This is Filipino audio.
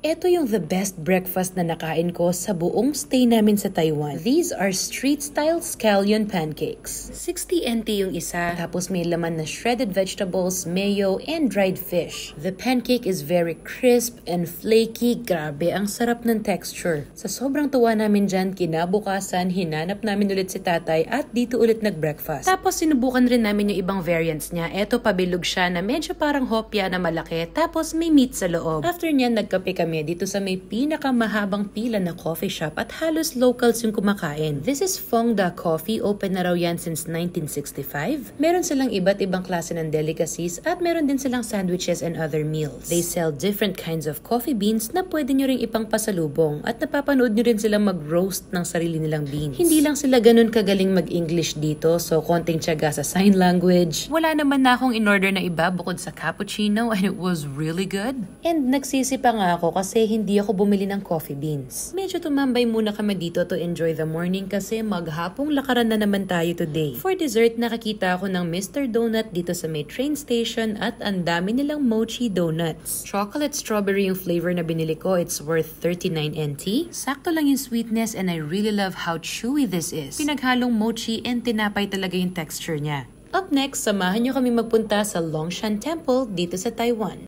Ito yung the best breakfast na nakain ko sa buong stay namin sa Taiwan. These are street-style scallion pancakes. 60 NT yung isa, tapos may laman na shredded vegetables, mayo, and dried fish. The pancake is very crisp and flaky. Grabe, ang sarap ng texture. Sa sobrang tuwa namin dyan, kinabukasan, hinanap namin ulit si tatay at dito ulit nag-breakfast. Tapos sinubukan rin namin yung ibang variants niya. Eto pabilog siya na medyo parang hopya na malaki, tapos may meat sa loob. After niyan, nagkape kami dito sa may pinakamahabang pila na coffee shop at halos locals yung kumakain. This is Fong Da Coffee. Open na raw yan since 1965. Meron silang iba't ibang klase ng delicacies at meron din silang sandwiches and other meals. They sell different kinds of coffee beans na pwede nyo ring ipang pasalubong at napapanood nyo rin silang mag-roast ng sarili nilang beans. Hindi lang sila ganun kagaling mag-English dito, so konting tiyaga sa sign language. Wala naman na akong in-order na iba bukod sa cappuccino and it was really good. And nagsisi pa nga ako kasi hindi ako bumili ng coffee beans. Medyo tumambay muna kami dito to enjoy the morning kasi maghapong lakaran na naman tayo today. For dessert, nakakita ako ng Mr. Donut dito sa may train station at ang dami nilang mochi donuts. Chocolate strawberry yung flavor na binili ko. It's worth 39 NT. Sakto lang yung sweetness and I really love how chewy this is. Pinaghalong mochi and tinapay talaga yung texture niya. Up next, samahan nyo kami magpunta sa Longshan Temple dito sa Taiwan.